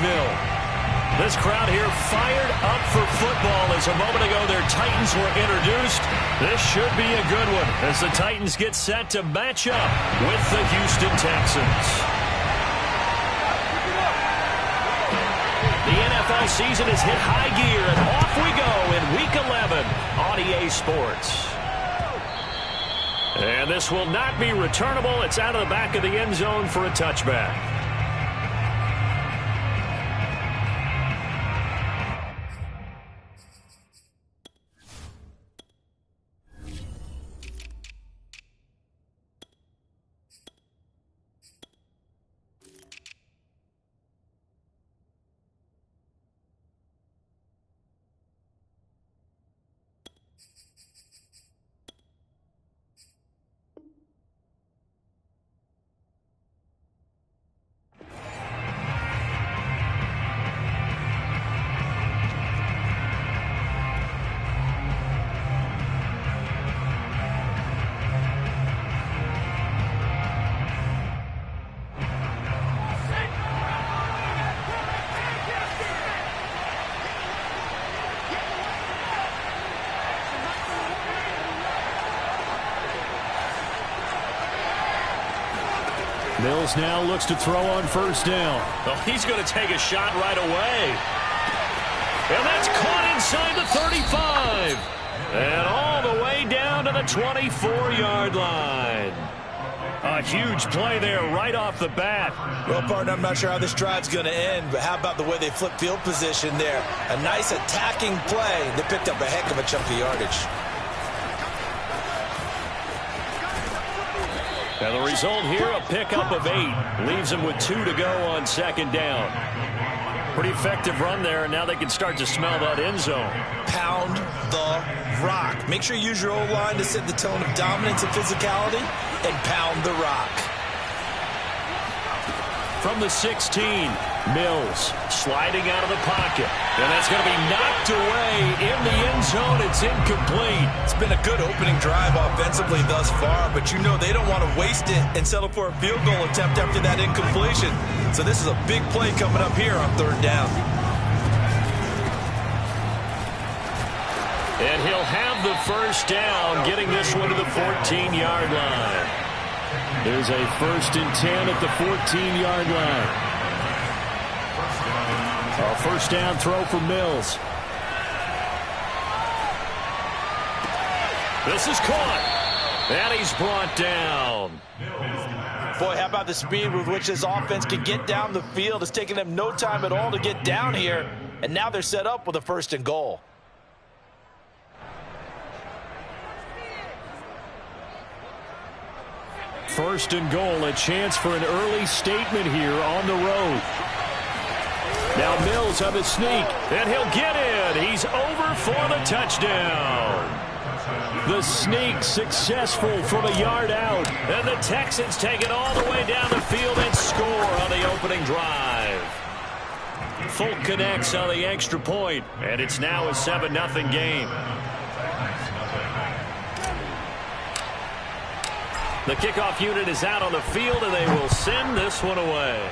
Nashville. This crowd here fired up for football as a moment ago their Titans were introduced. This should be a good one as the Titans get set to match up with the Houston Texans. The NFL season has hit high gear, and off we go in Week 11 on EA Sports. And this will not be returnable. It's out of the back of the end zone for a touchback. Mills now looks to throw on first down. Oh, he's going to take a shot right away. And that's caught inside the 35. And all the way down to the 24-yard line. A huge play there right off the bat. Well, partner, I'm not sure how this drive's going to end, but how about the way they flip field position there? A nice attacking play. They picked up a heck of a chunk of yardage. And the result here, a pickup of 8. Leaves him with 2 to go on second down. Pretty effective run there, and now they can start to smell that end zone. Pound the rock. Make sure you use your O-line to set the tone of dominance and physicality, and pound the rock. From the 16, Mills sliding out of the pocket. And that's going to be knocked away in the end zone. It's incomplete. It's been a good opening drive offensively thus far, but you know they don't want to waste it and settle for a field goal attempt after that incompletion. So this is a big play coming up here on third down. And he'll have the first down, getting this one to the 14-yard line. There's a 1st and 10 at the 14-yard line. A first down throw for Mills. This is caught. And he's brought down. Boy, how about the speed with which this offense can get down the field? It's taken them no time at all to get down here. And now they're set up with a 1st and goal. First and goal, a chance for an early statement here on the road. Now Mills on the sneak, and he'll get in. He's over for the touchdown. The sneak successful from a yard out, and the Texans take it all the way down the field and score on the opening drive. Folk connects on the extra point, and it's now a 7-0 game. The kickoff unit is out on the field, and they will send this one away.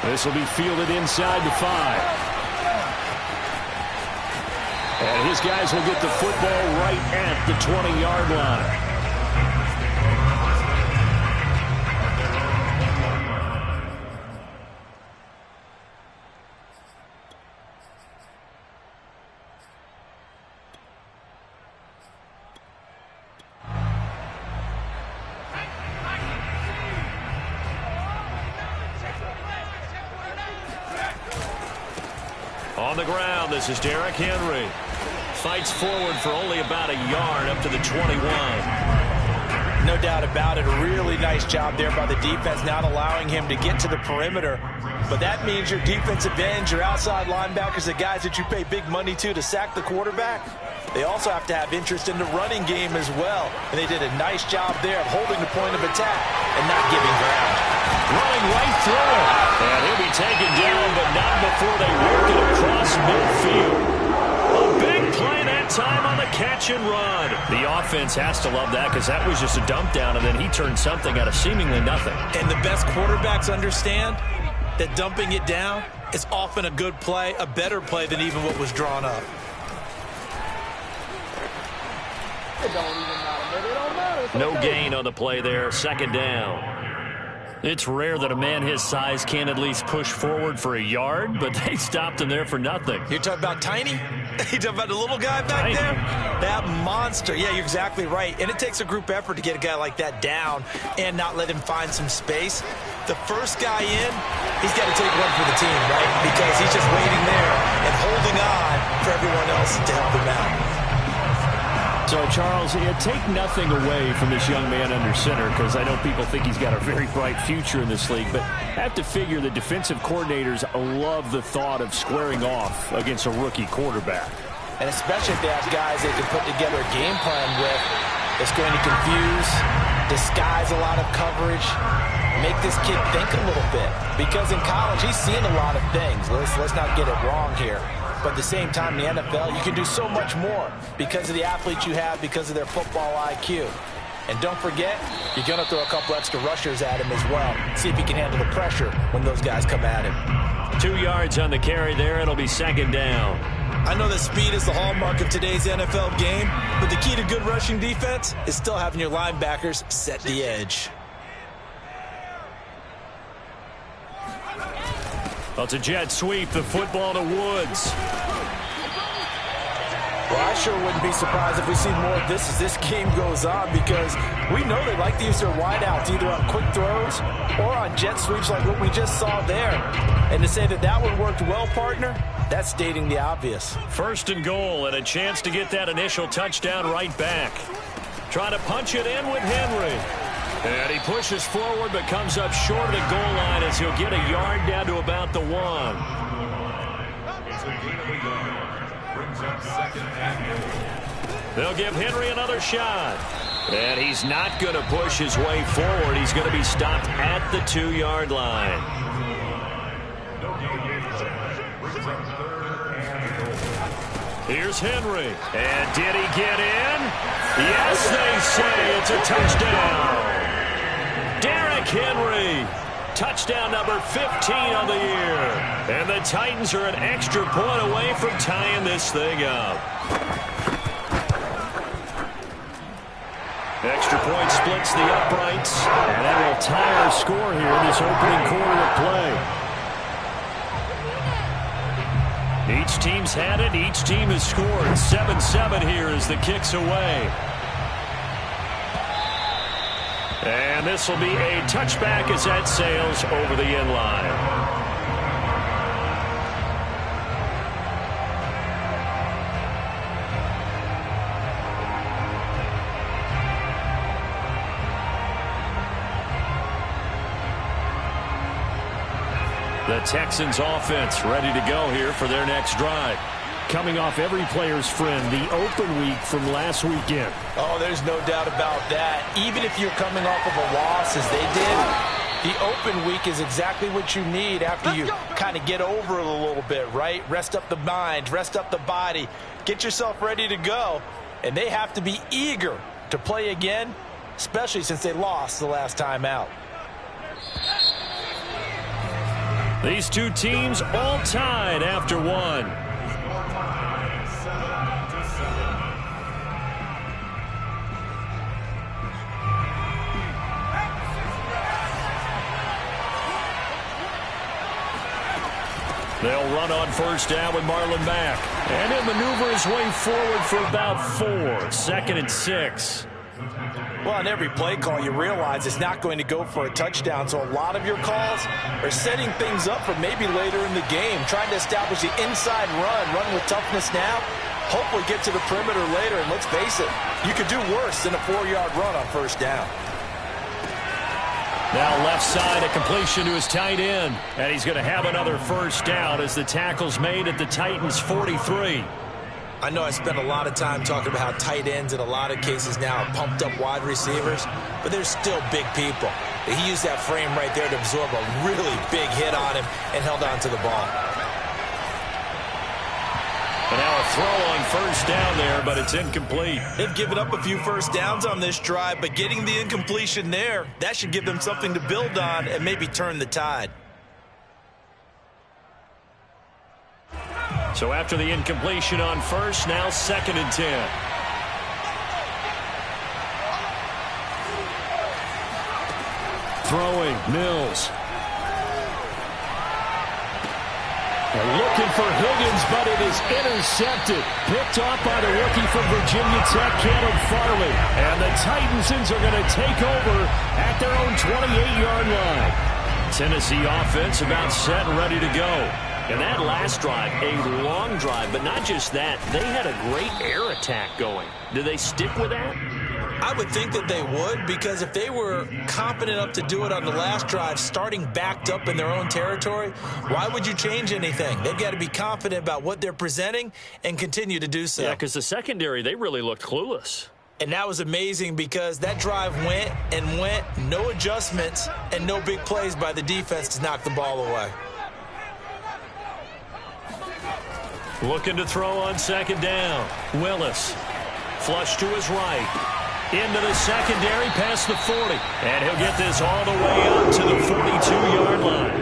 This will be fielded inside the 5. And his guys will get the football right at the 20-yard line. On the ground, this is Derrick Henry. Fights forward for only about a yard up to the 21. No doubt about it. A really nice job there by the defense, not allowing him to get to the perimeter. But that means your defensive ends, your outside linebackers, the guys that you pay big money to sack the quarterback, they also have to have interest in the running game as well. And they did a nice job there of holding the point of attack and not giving ground. Running right through it. And he'll be taken down, but not before they work it across midfield. A big play that time on the catch and run. The offense has to love that because that was just a dump down, and then he turned something out of seemingly nothing. And the best quarterbacks understand that dumping it down is often a good play, a better play than even what was drawn up. No gain on the play there, second down. It's rare that a man his size can at least push forward for a yard, but they stopped him there for nothing. You're talking about Tiny? You're talking about the little guy back there? That monster. Yeah, you're exactly right. And it takes a group effort to get a guy like that down and not let him find some space. The first guy in, he's got to take one for the team, right? Because he's just waiting there and holding on for everyone else to help him out. So, Charles, take nothing away from this young man under center because I know people think he's got a very bright future in this league, but I have to figure the defensive coordinators love the thought of squaring off against a rookie quarterback. And especially if they have guys they can put together a game plan with that's going to confuse, disguise a lot of coverage, make this kid think a little bit. Because in college, he's seen a lot of things. Let's not get it wrong here. But at the same time, in the NFL, you can do so much more because of the athletes you have, because of their football IQ. And don't forget, you're going to throw a couple extra rushers at him as well. See if he can handle the pressure when those guys come at him. 2 yards on the carry there. It'll be second down. I know that speed is the hallmark of today's NFL game, but the key to good rushing defense is still having your linebackers set the edge. Well, it's a jet sweep, the football to Woods. Well, I sure wouldn't be surprised if we see more of this as this game goes on because we know they like to use their wideouts either on quick throws or on jet sweeps like what we just saw there. And to say that that one worked well, partner, that's stating the obvious. First and goal and a chance to get that initial touchdown right back. Trying to punch it in with Henry. And he pushes forward but comes up short of the goal line as he'll get a yard down to about the 1. They'll give Henry another shot. And he's not going to push his way forward. He's going to be stopped at the 2-yard line. Here's Henry. And did he get in? Yes, they say it's a touchdown. Henry, touchdown number 15 on the year. And the Titans are an extra point away from tying this thing up. Extra point splits the uprights, and that will tie our score here in this opening quarter of play. Each team's had it. Each team has scored. 7-7 here as the kick's away. And this will be a touchback as that sails over the end line. The Texans offense ready to go here for their next drive. Coming off every player's friend, the open week from last weekend. Oh, there's no doubt about that. Even if you're coming off of a loss as they did, the open week is exactly what you need after you kind of get over it a little bit, right? Rest up the mind, rest up the body, get yourself ready to go. And they have to be eager to play again, especially since they lost the last time out. These two teams all tied after one. They'll run on first down with Marlon back. And he'll maneuver his way forward for about 4. 2nd and 6. Well, on every play call, you realize it's not going to go for a touchdown. So a lot of your calls are setting things up for maybe later in the game, trying to establish the inside run with toughness now, hopefully get to the perimeter later. And let's face it, you could do worse than a 4-yard run on first down. Now left side, a completion to his tight end. And he's going to have another first down as the tackle's made at the Titans' 43. I know I spent a lot of time talking about how tight ends in a lot of cases now are pumped up wide receivers, but they're still big people. He used that frame right there to absorb a really big hit on him and held on to the ball. And now a throw on first down there, but it's incomplete. They've given up a few first downs on this drive, but getting the incompletion there, that should give them something to build on and maybe turn the tide. So after the incompletion on first, now 2nd and 10. Throwing, Mills. They're looking for Higgins, but it is intercepted. Picked off by the rookie from Virginia Tech, Caleb Farley. And the Titans are going to take over at their own 28-yard line. Tennessee offense about set and ready to go. And that last drive, a long drive, but not just that. They had a great air attack going. Do they stick with that? I would think that they would, because if they were confident enough to do it on the last drive, starting backed up in their own territory, why would you change anything? They've got to be confident about what they're presenting and continue to do so. Yeah, because the secondary, they really looked clueless. And that was amazing because that drive went and went, no adjustments, and no big plays by the defense to knock the ball away. Looking to throw on 2nd down. Willis. Flush to his right. Into the secondary, past the 40. And he'll get this all the way up to the 42-yard line.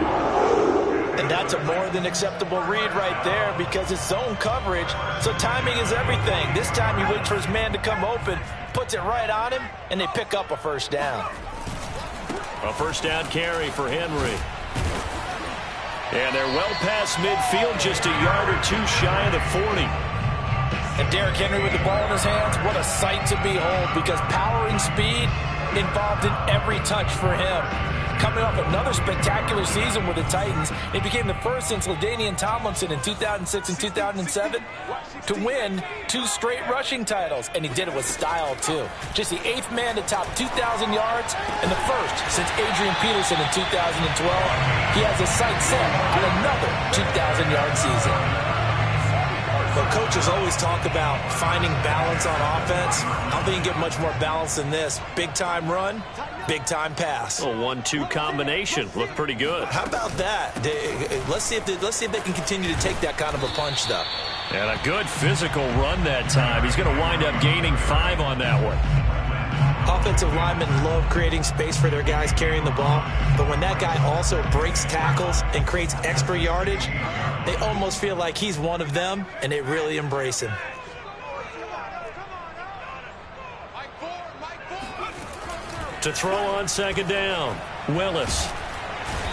And that's a more than acceptable read right there because it's zone coverage, so timing is everything. This time he waits for his man to come open, puts it right on him, and they pick up a first down. A first down carry for Henry. And they're well past midfield, just a yard or two shy of the 40. And Derrick Henry with the ball in his hands, what a sight to behold, because power and speed involved in every touch for him. Coming off another spectacular season with the Titans, he became the first since LaDainian Tomlinson in 2006 and 2007 to win 2 straight rushing titles, and he did it with style too. Just the 8th man to top 2,000 yards and the first since Adrian Peterson in 2012. He has his sights set on another 2,000-yard season. But coaches always talk about finding balance on offense. I don't think you get much more balance than this. Big-time run, big-time pass. A 1-2 combination. Looked pretty good. How about that? Let's see if they can continue to take that kind of a punch, though. And a good physical run that time. He's going to wind up gaining 5 on that one. Offensive linemen love creating space for their guys carrying the ball, but when that guy also breaks tackles and creates extra yardage, they almost feel like he's one of them, and they really embrace him. To throw on 2nd down, Willis.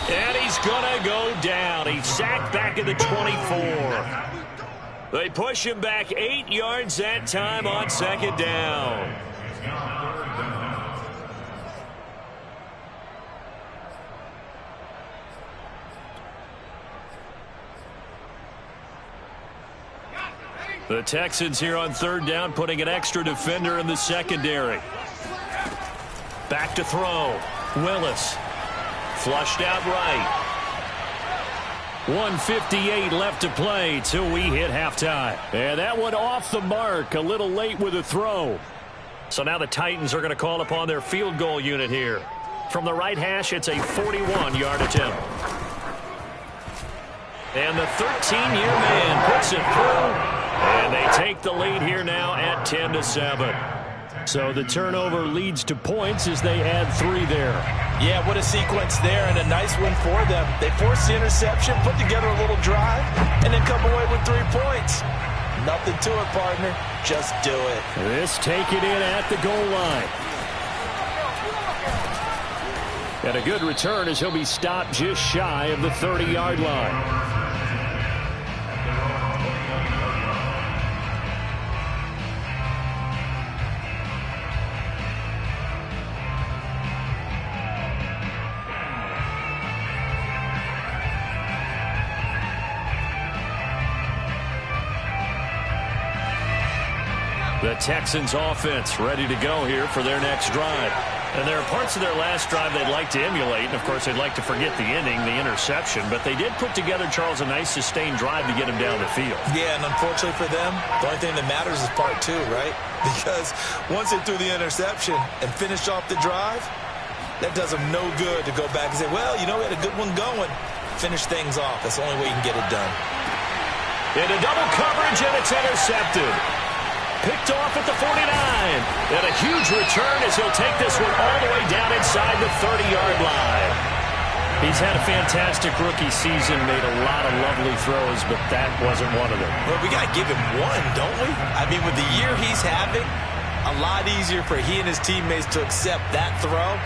And he's going to go down. He's sacked back at the 24. They push him back 8 yards that time on 2nd down. The Texans here on 3rd down, putting an extra defender in the secondary. Back to throw. Willis. Flushed out right. 1:58 left to play till we hit halftime. And that one off the mark, a little late with a throw. So now the Titans are going to call upon their field goal unit here. From the right hash, it's a 41-yard attempt. And the 13-year man puts it through. And they take the lead here now at 10-7. So the turnover leads to points as they add 3 there. Yeah, what a sequence there, and a nice one for them. They force the interception, put together a little drive, and then come away with 3 points. Nothing to it, partner. Just do it. This take it in at the goal line. And a good return as he'll be stopped just shy of the 30-yard line. The Texans offense ready to go here for their next drive. And there are parts of their last drive they'd like to emulate. And, of course, they'd like to forget the ending, the interception. But they did put together, Charles, a nice sustained drive to get him down the field. Yeah, and unfortunately for them, the only thing that matters is part 2, right? Because once they threw the interception and finished off the drive, that does them no good to go back and say, well, you know, we had a good one going. Finish things off. That's the only way you can get it done. Into double coverage, and it's intercepted. Picked off at the 49. And a huge return as he'll take this one all the way down inside the 30-yard line. He's had a fantastic rookie season, made a lot of lovely throws, but that wasn't one of them. Well, we got to give him one, don't we? I mean, with the year he's having, a lot easier for he and his teammates to accept that throw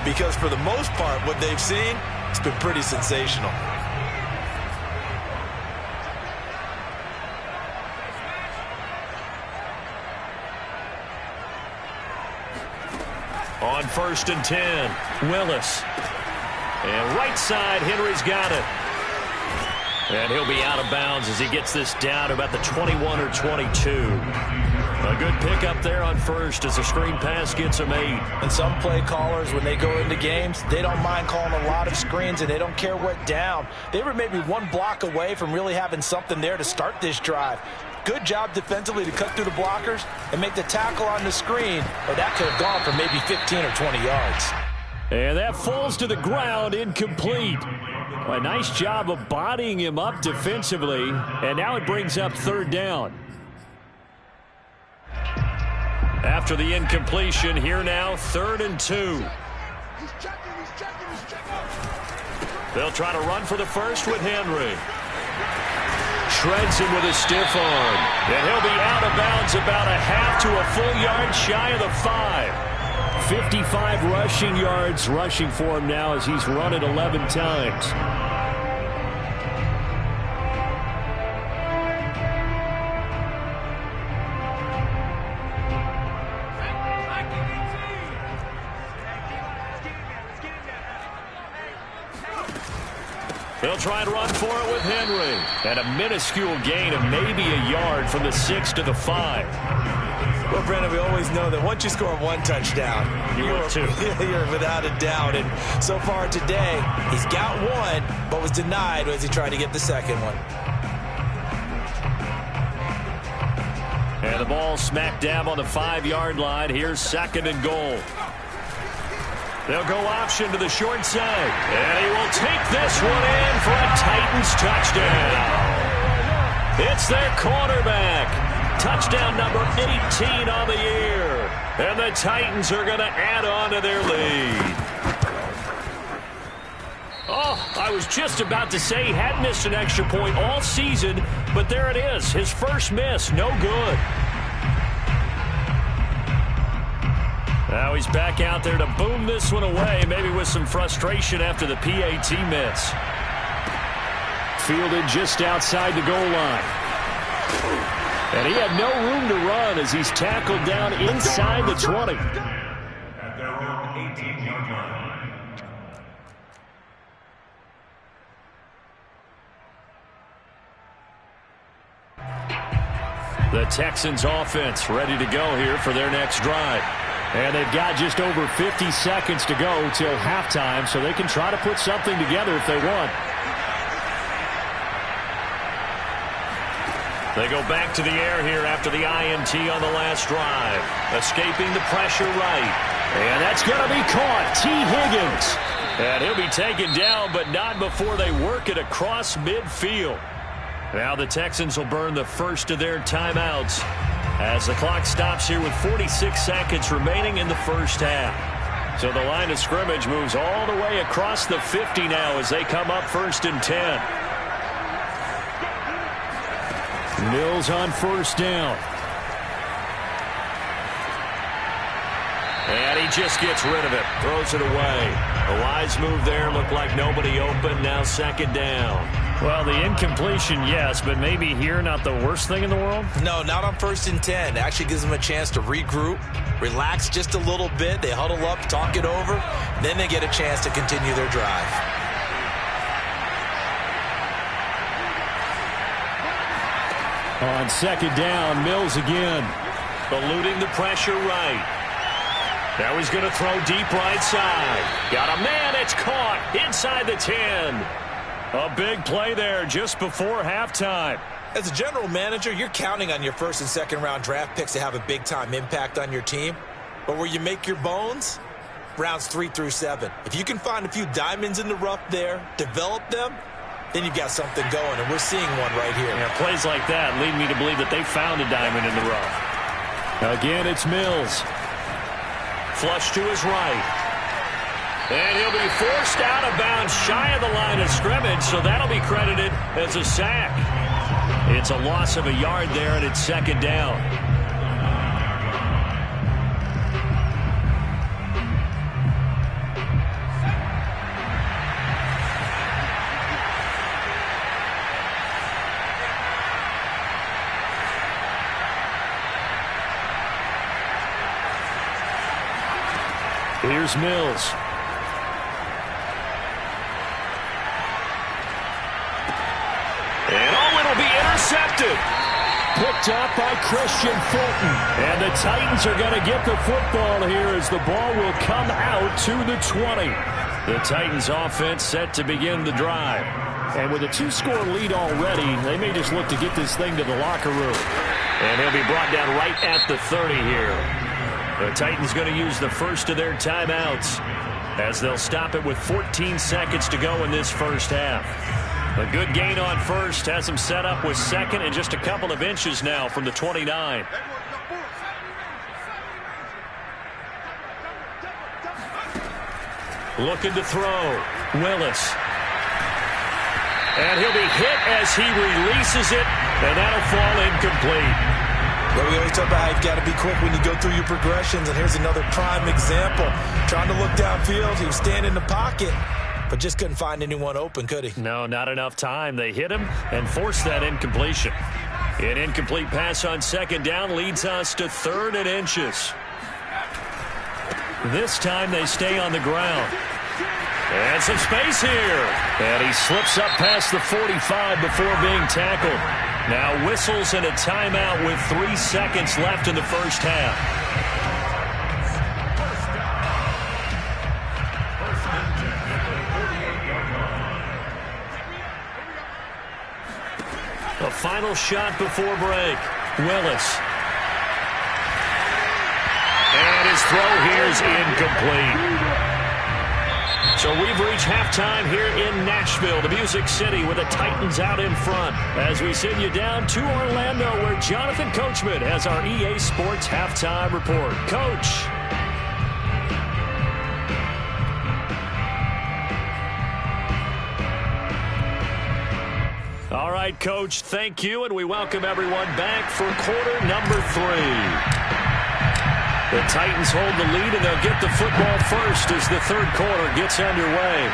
because for the most part, what they've seen, it's been pretty sensational. On 1st and 10, Willis. And right side, Henry's got it. And he'll be out of bounds as he gets this down to about the 21 or 22. A good pickup there on first as the screen pass gets him 8. And some play callers, when they go into games, they don't mind calling a lot of screens, and they don't care what down. They were maybe one block away from really having something there to start this drive. Good job defensively to cut through the blockers and make the tackle on the screen, or that could have gone for maybe 15 or 20 yards. And that falls to the ground, incomplete. A nice job of bodying him up defensively, and now it brings up 3rd down. After the incompletion, here now, 3rd and 2. They'll try to run for the first with Henry. Shreds him with a stiff arm. And he'll be out of bounds about a half to a full yard shy of the 5. 55 rushing yards rushing for him now as he's run it 11 times. They'll try and run for it with Henry. And a minuscule gain of maybe a yard from the 6 to the 5. Well, Brandon, we always know that once you score one touchdown, you're without a doubt. And so far today, he's got one, but was denied as he tried to get the second one. And the ball smack dab on the 5-yard line. Here's 2nd and goal. They'll go option to the short side. And he will take this one in for a Titans touchdown. It's their quarterback. Touchdown number 18 on the year. And the Titans are going to add on to their lead. Oh, I was just about to say he had missed an extra point all season, but there it is. His first miss, no good. Now he's back out there to boom this one away, maybe with some frustration after the PAT miss. Fielded just outside the goal line. And he had no room to run as he's tackled down inside the 20. At their own 18-yard line. The Texans offense ready to go here for their next drive. And they've got just over 50 seconds to go till halftime, so they can try to put something together if they want. They go back to the air here after the INT on the last drive. Escaping the pressure right. And that's going to be caught. T. Higgins. And he'll be taken down, but not before they work it across midfield. Now the Texans will burn the first of their timeouts as the clock stops here with 46 seconds remaining in the first half. So the line of scrimmage moves all the way across the 50 now as they come up 1st and 10. Mills on 1st down. And he just gets rid of it. Throws it away. A wise move there. Looked like nobody open. Now 2nd down. Well, the incompletion, yes, but maybe here not the worst thing in the world? No, not on 1st and 10. It actually gives them a chance to regroup, relax just a little bit. They huddle up, talk it over. Then they get a chance to continue their drive. On 2nd down, Mills again. Eluding the pressure right. Now he's going to throw deep right side. Got a man, it's caught inside the 10. A big play there just before halftime. As a general manager, you're counting on your 1st and 2nd round draft picks to have a big-time impact on your team. But where you make your bones, rounds 3 through 7. If you can find a few diamonds in the rough there, develop them, then you've got something going, and we're seeing one right here. Yeah, plays like that lead me to believe that they found a diamond in the rough. Again, it's Mills. Flush to his right. And he'll be forced out of bounds shy of the line of scrimmage, so that'll be credited as a sack. It's a loss of a yard there, and it's second down. Here's Mills. And it'll be intercepted. Picked up by Christian Fulton. And the Titans are going to get the football here as the ball will come out to the 20. The Titans offense set to begin the drive. And with a 2-score lead already, they may just look to get this thing to the locker room. And he'll be brought down right at the 30 here. The Titans going to use the first of their timeouts as they'll stop it with 14 seconds to go in this first half. A good gain on first has them set up with second and just a couple of inches now from the 29. Looking to throw. Willis. And he'll be hit as he releases it, and that'll fall incomplete. Well, we always talk about how you've got to be quick when you go through your progressions, and here's another prime example. Trying to look downfield, he was standing in the pocket, but just couldn't find anyone open, could he? No, not enough time. They hit him and forced that incompletion. An incomplete pass on second down leads us to 3rd and inches. This time they stay on the ground. And some space here. And he slips up past the 45 before being tackled. Now whistles and a timeout with 3 seconds left in the first half. A final shot before break. Willis. And his throw here is incomplete. So we've reached halftime here in Nashville, the Music City, with the Titans out in front. As we send you down to Orlando, where Jonathan Coachman has our EA Sports halftime report. Coach. All right, Coach, thank you, and we welcome everyone back for quarter number 3. The Titans hold the lead, and they'll get the football first as the third quarter gets underway.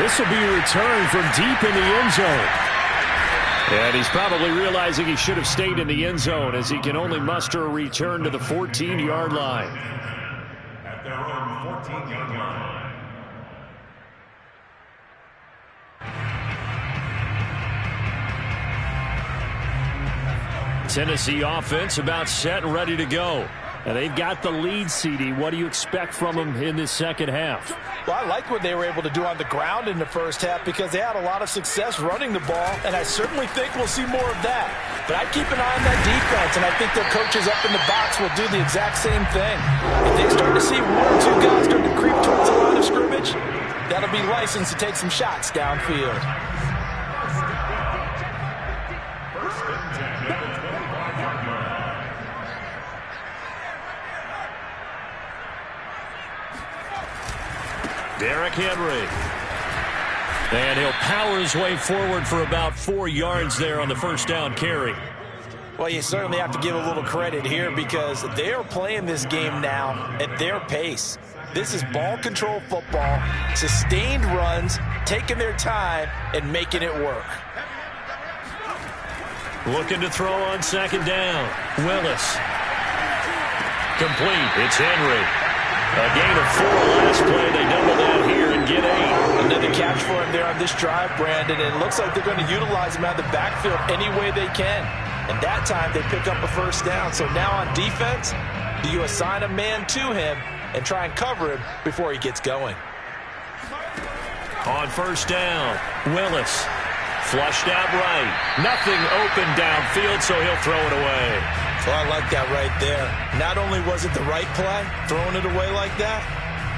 This will be a return from deep in the end zone. And he's probably realizing he should have stayed in the end zone as he can only muster a return to the 14-yard line. At their own 14-yard line. Tennessee offense about set and ready to go. And they've got the lead, CD. What do you expect from them in this second half? Well, I like what they were able to do on the ground in the first half because they had a lot of success running the ball, and I certainly think we'll see more of that. But I'd keep an eye on that defense, and I think their coaches up in the box will do the exact same thing. If they start to see 1 or 2 guys start to creep towards the line of scrimmage, that'll be licensed to take some shots downfield. Derrick Henry. And he'll power his way forward for about 4 yards there on the first down carry. Well, you certainly have to give a little credit here because they are playing this game now at their pace. This is ball control football, sustained runs, taking their time, and making it work. Looking to throw on second down. Willis. Complete. It's Henry. A gain of 4 last play. They double that here and get 8. Another catch for him there on this drive, Brandon. And it looks like they're going to utilize him out of the backfield any way they can. And that time they pick up a first down. So now on defense, do you assign a man to him and try and cover him before he gets going? On first down, Willis. Flushed out right. Nothing open downfield, so he'll throw it away. So I like that right there. Not only was it the right play, throwing it away like that,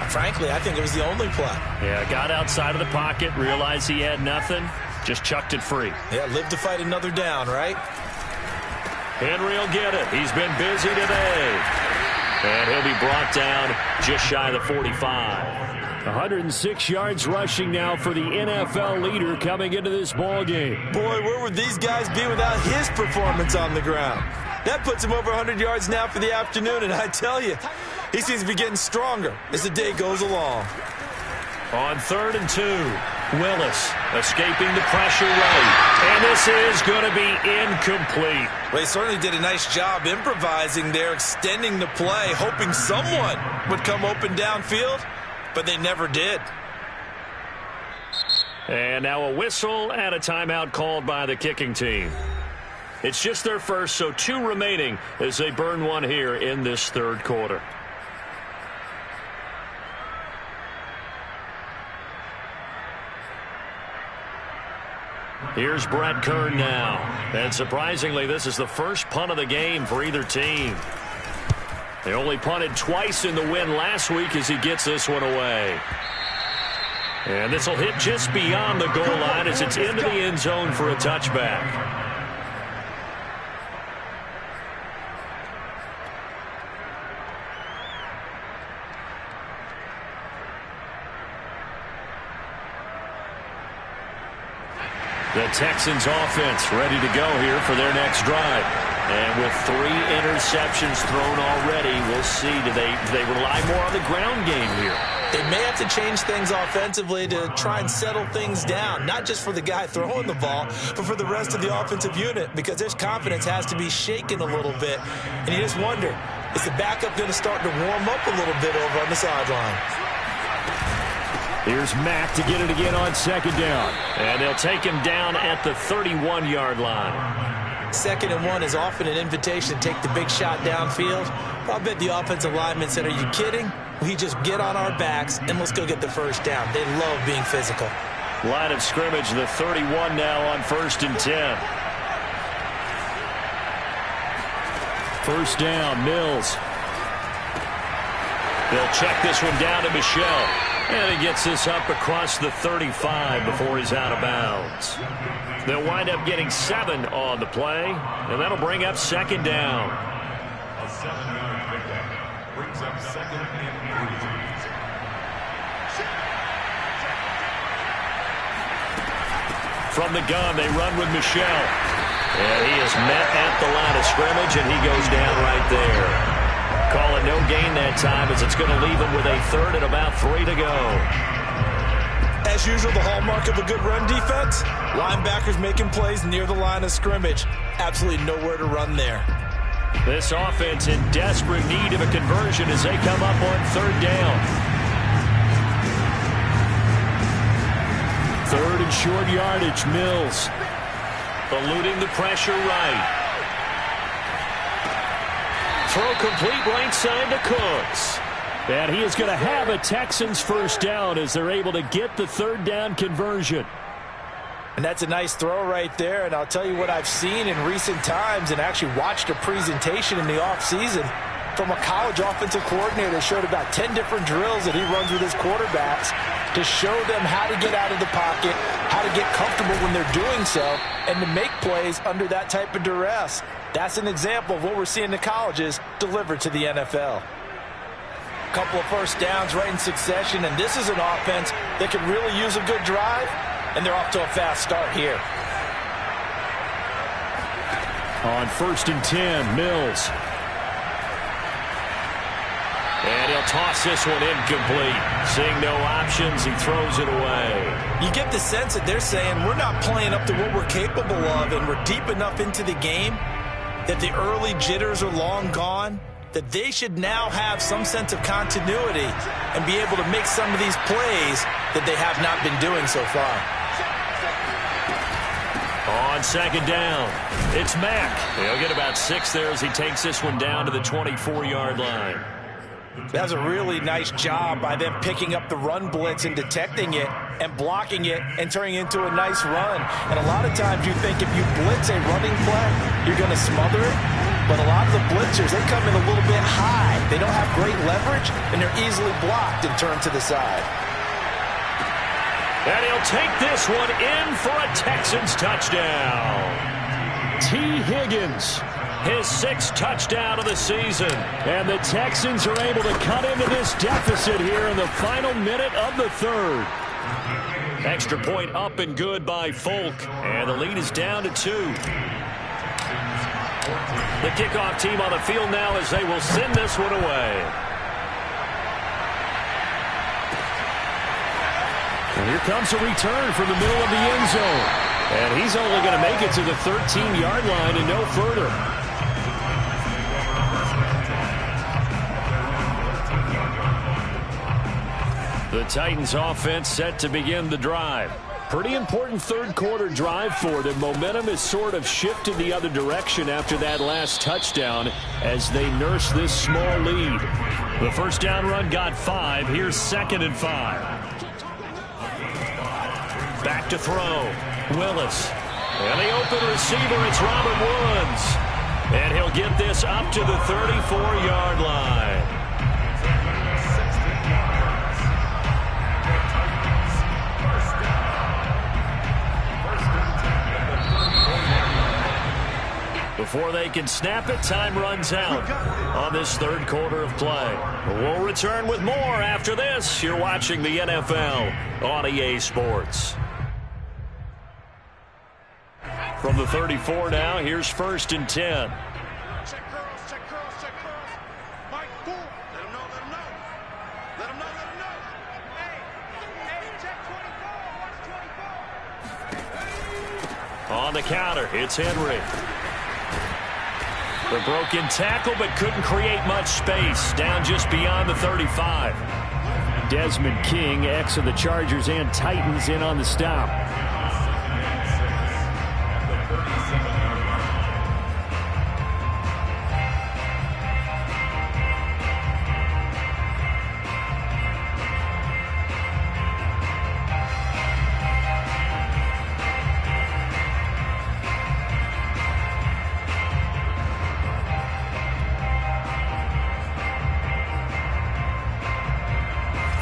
Frankly, I think it was the only play. Yeah, got outside of the pocket, realized he had nothing, just chucked it free. Yeah, live to fight another down, right? Henry will get it. He's been busy today. And he'll be brought down just shy of the 45. 106 yards rushing now for the NFL leader coming into this ball game. Boy, where would these guys be without his performance on the ground? That puts him over 100 yards now for the afternoon, and I tell you, he seems to be getting stronger as the day goes along. On 3rd and 2, Willis escaping the pressure right. And this is going to be incomplete. Well, he certainly did a nice job improvising there, extending the play, hoping someone would come open downfield, but they never did. And now a whistle and a timeout called by the kicking team. It's just their first, so 2 remaining as they burn one here in this 3rd quarter. Here's Brett Kern now. And surprisingly, this is the first punt of the game for either team. They only punted twice in the win last week as he gets this one away. And this will hit just beyond the goal line as it's into the end zone for a touchback. The Texans offense ready to go here for their next drive. And with 3 interceptions thrown already, we'll see. Do they rely more on the ground game here? They may have to change things offensively to try and settle things down, not just for the guy throwing the ball, but for the rest of the offensive unit, because his confidence has to be shaken a little bit. And you just wonder, is the backup going to start to warm up a little bit over on the sideline? Here's Mack to get it again on 2nd down. And they'll take him down at the 31-yard line. 2nd and 1 is often an invitation to take the big shot downfield. I bet the offensive lineman said, are you kidding? We just get on our backs and let's go get the first down. They love being physical. Line of scrimmage, the 31 now on 1st and 10. 1st down, Mills. They'll check this one down to Michel. And he gets this up across the 35 before he's out of bounds. They'll wind up getting 7 on the play, and that'll bring up 2nd down. A 7-yard pickup brings up 2nd and 8. From the gun, they run with Michel. And he is met at the line of scrimmage, and he goes down right there. Call it no gain that time as it's going to leave him with a 3rd and about 3 to go. As usual, the hallmark of a good run defense, linebackers making plays near the line of scrimmage. Absolutely nowhere to run there. This offense in desperate need of a conversion as they come up on 3rd down. 3rd and short yardage, Mills. Eluding the pressure right. Throw complete right side to Cooks. And he is going to have a Texans first down as they're able to get the 3rd down conversion. And that's a nice throw right there. And I'll tell you what I've seen in recent times and actually watched a presentation in the offseason from a college offensive coordinator that showed about 10 different drills that he runs with his quarterbacks to show them how to get out of the pocket, how to get comfortable when they're doing so, and to make plays under that type of duress. That's an example of what we're seeing in the colleges delivered to the NFL. Couple of first downs right in succession, and this is an offense that could really use a good drive, and they're off to a fast start here. On 1st and 10, Mills. And he'll toss this one incomplete. Seeing no options, he throws it away. You get the sense that they're saying we're not playing up to what we're capable of, and we're deep enough into the game that the early jitters are long gone, that they should now have some sense of continuity and be able to make some of these plays that they have not been doing so far. On 2nd down, it's Mack. He'll get about 6 there as he takes this one down to the 24-yard line. That was a really nice job by them picking up the run blitz and detecting it and blocking it and turning it into a nice run. And a lot of times you think if you blitz a running play, you're going to smother it. But a lot of the blitzers, they come in a little bit high. They don't have great leverage, and they're easily blocked and turned to the side. And he'll take this one in for a Texans touchdown. T. Higgins, his 6th touchdown of the season. And the Texans are able to cut into this deficit here in the final minute of the 3rd. Extra point up and good by Folk. And the lead is down to 2. The kickoff team on the field now as they will send this one away. And here comes a return from the middle of the end zone. And he's only going to make it to the 13-yard line and no further. The Titans offense set to begin the drive. Pretty important 3rd quarter drive for them. Momentum has sort of shifted the other direction after that last touchdown as they nurse this small lead. The first down run got 5. Here's 2nd and 5. Back to throw. Willis. And the open receiver, it's Robert Woods. And he'll get this up to the 34-yard line. Before they can snap it, time runs out on this 3rd quarter of play. We'll return with more after this. You're watching the NFL on EA Sports. From the 34 now, here's 1st and 10. Check curls, check curls, check curls. Mike, boom. Let him know, let him know. Let him know, let him know. Hey, check 24, watch 24. On the counter, it's Henry. The broken tackle, but couldn't create much space. Down just beyond the 35. Desmond King, ex of the Chargers and Titans, in on the stop.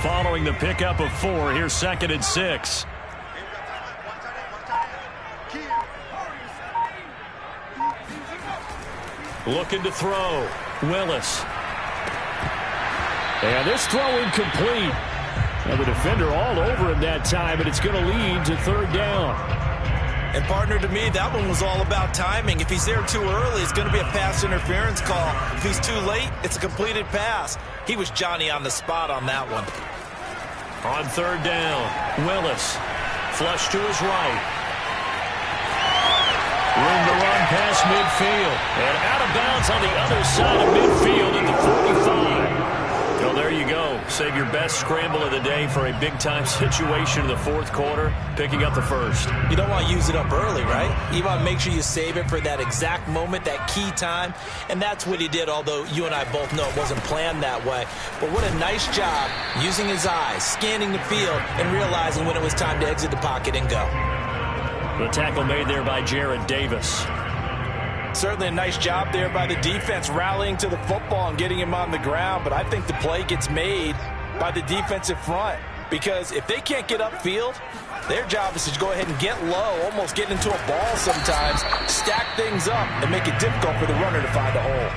Following the pickup of 4, here's 2nd and 6. Looking to throw. Willis. And this throw incomplete. And the defender all over him that time, and it's going to lead to 3rd down. And, partner, to me, that one was all about timing. If he's there too early, it's going to be a pass interference call. If he's too late, it's a completed pass. He was Johnny on the spot on that one. On 3rd down, Willis. Flush to his right. Room to run past midfield. And out of bounds on the other side of midfield at the 45. Well, there you go. Save your best scramble of the day for a big-time situation in the 4th quarter, picking up the 1st. You don't want to use it up early, right? You want to make sure you save it for that exact moment, that key time. And that's what he did, although you and I both know it wasn't planned that way. But what a nice job using his eyes, scanning the field, and realizing when it was time to exit the pocket and go. The tackle made there by Jared Davis. Certainly a nice job there by the defense, rallying to the football and getting him on the ground. But I think the play gets made by the defensive front, because if they can't get upfield, their job is to go ahead and get low, almost get into a ball sometimes, stack things up, and make it difficult for the runner to find a hole.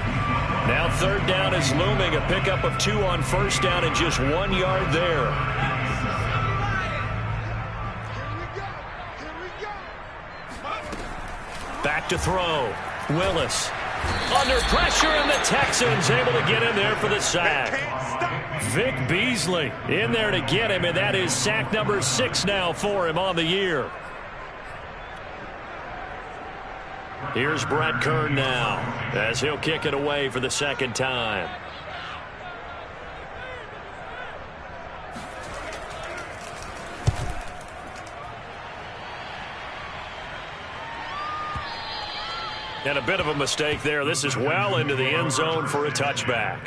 Now 3rd down is looming, a pickup of 2 on 1st down and just 1 yard there. Back to throw. Willis under pressure, and the Texans able to get in there for the sack. Vic Beasley in there to get him, and that is sack number 6 now for him on the year. Here's Brett Kern now as he'll kick it away for the 2nd time. And a bit of a mistake there. This is well into the end zone for a touchback.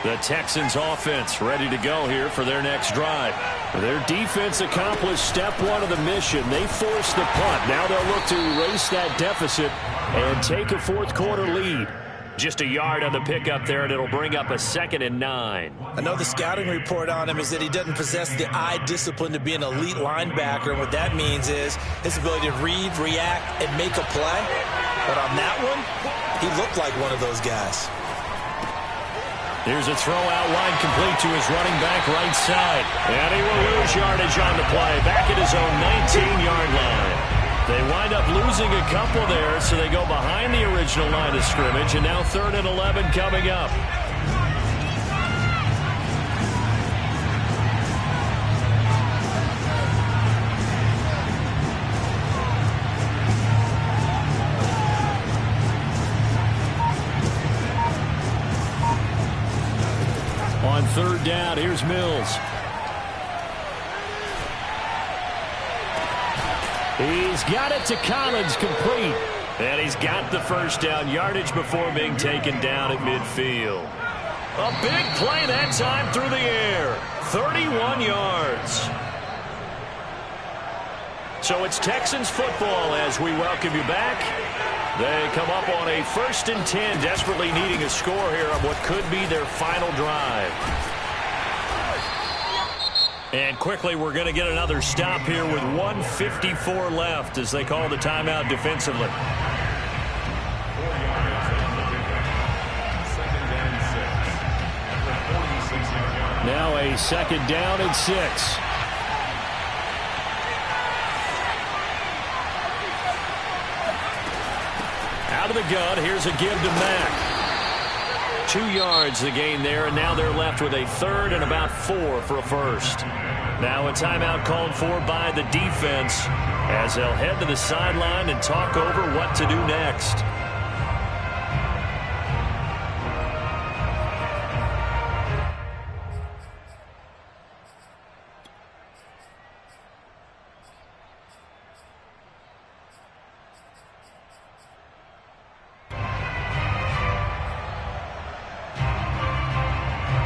The Texans offense ready to go here for their next drive. Their defense accomplished step one of the mission. They forced the punt. Now they'll look to erase that deficit and take a fourth quarter lead. Just a yard on the pickup there, and it'll bring up a 2nd and 9. I know the scouting report on him is that he doesn't possess the eye discipline to be an elite linebacker. And what that means is his ability to read, react, and make a play. But on that one, he looked like one of those guys. Here's a throw out line complete to his running back right side. And he will lose yardage on the play. Back at his own 19-yard line. They wind up losing a couple there, so they go behind the original line of scrimmage. And now 3rd and 11 coming up. On 3rd down, here's Mills. He's got it to Collins, complete. And he's got the first down yardage before being taken down at midfield. A big play that time through the air. 31 yards. So it's Texans football as we welcome you back. They come up on a 1st and 10, desperately needing a score here on what could be their final drive. And quickly, we're going to get another stop here with 1:54 left as they call the timeout defensively. Now a 2nd down and 6. Out of the gun, here's a give to Mack. 2 yards the gain there, and now they're left with a 3rd and about 4 for a first. Now a timeout called for by the defense as they'll head to the sideline and talk over what to do next.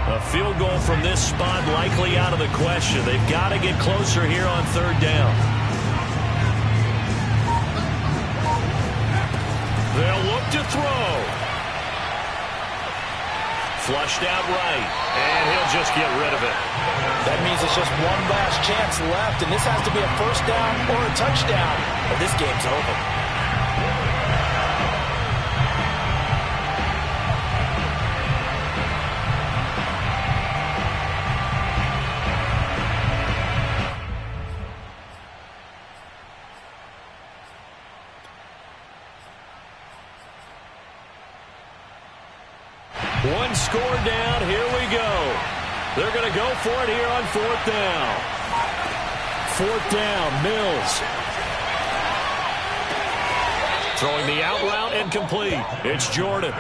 A field goal from this spot likely out of the question. They've got to get closer here on 3rd down. They'll look to throw. Flushed out right, and he'll just get rid of it. That means it's just one last chance left, and this has to be a 1st down or a touchdown, or this game's over. One score down. Here we go. They're going to go for it here on 4th down. 4th down, Mills. Throwing the out route and complete. It's Jordan.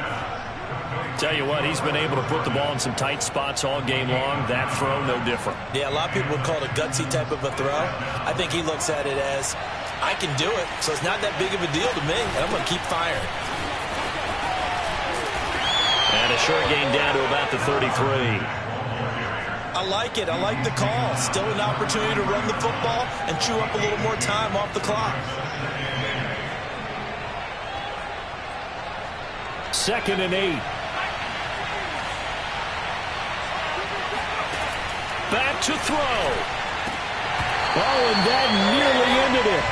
Tell you what, he's been able to put the ball in some tight spots all game long. That throw, no different. Yeah, a lot of people would call it a gutsy type of a throw. I think he looks at it as, I can do it, so it's not that big of a deal to me, and I'm going to keep firing. And a short gain down to about the 33. I like it. I like the call. Still an opportunity to run the football and chew up a little more time off the clock. 2nd and 8. Back to throw. Oh, and that nearly ended it.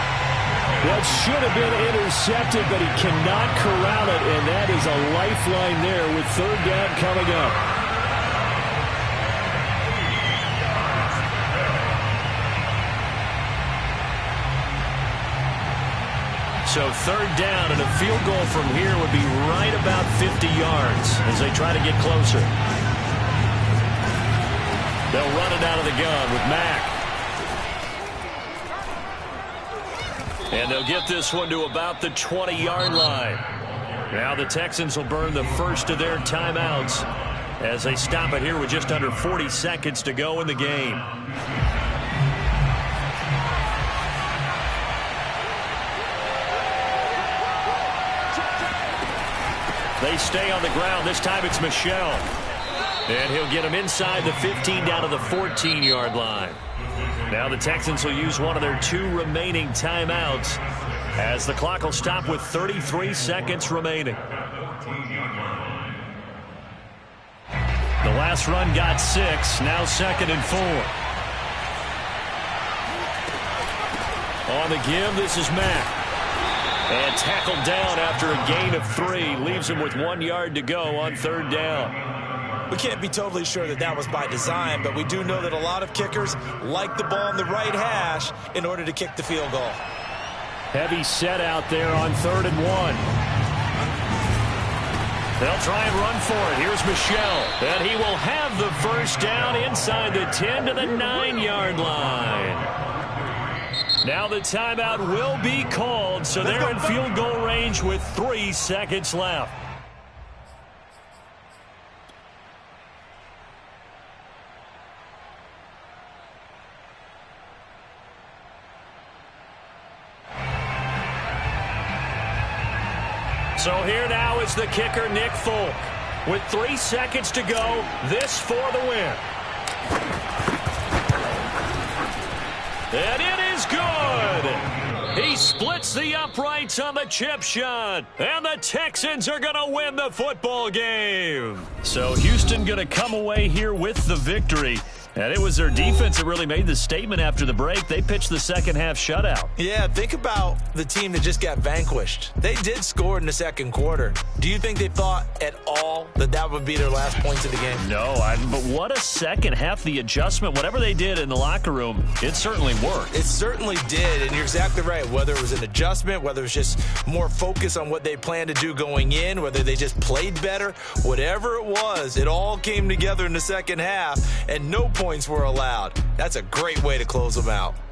That should have been intercepted, but he cannot corral it, and that is a lifeline there with 3rd down coming up. So 3rd down, and a field goal from here would be right about 50 yards as they try to get closer. They'll run it out of the gun with Mack. And they'll get this one to about the 20-yard line. Now the Texans will burn the first of their timeouts as they stop it here with just under 40 seconds to go in the game. They stay on the ground. This time it's Michel. And he'll get him inside the 15 down to the 14-yard line. Now the Texans will use one of their 2 remaining timeouts as the clock will stop with 33 seconds remaining. The last run got 6. Now 2nd and 4. On the give, this is Mack. And tackled down after a gain of 3. Leaves him with 1 yard to go on 3rd down. We can't be totally sure that that was by design, but we do know that a lot of kickers like the ball on the right hash in order to kick the field goal. Heavy set out there on 3rd and 1. They'll try and run for it. Here's Michel. And he will have the first down inside the 10 to the 9-yard line. Now the timeout will be called, so they're in field goal range with 3 seconds left. So here now is the kicker, Nick Folk. With 3 seconds to go, this for the win. And it is good. He splits the uprights on the chip shot. And the Texans are going to win the football game. So Houston going to come away here with the victory. And it was their defense that really made the statement after the break. They pitched the second half shutout. Yeah, think about the team that just got vanquished. They did score in the second quarter. Do you think they thought at all that that would be their last points of the game? No, but what a second half. The adjustment, whatever they did in the locker room, it certainly worked. It certainly did, and you're exactly right. Whether it was an adjustment, whether it was just more focus on what they planned to do going in, whether they just played better, whatever it was, it all came together in the second half, and no points were allowed. That's a great way to close them out.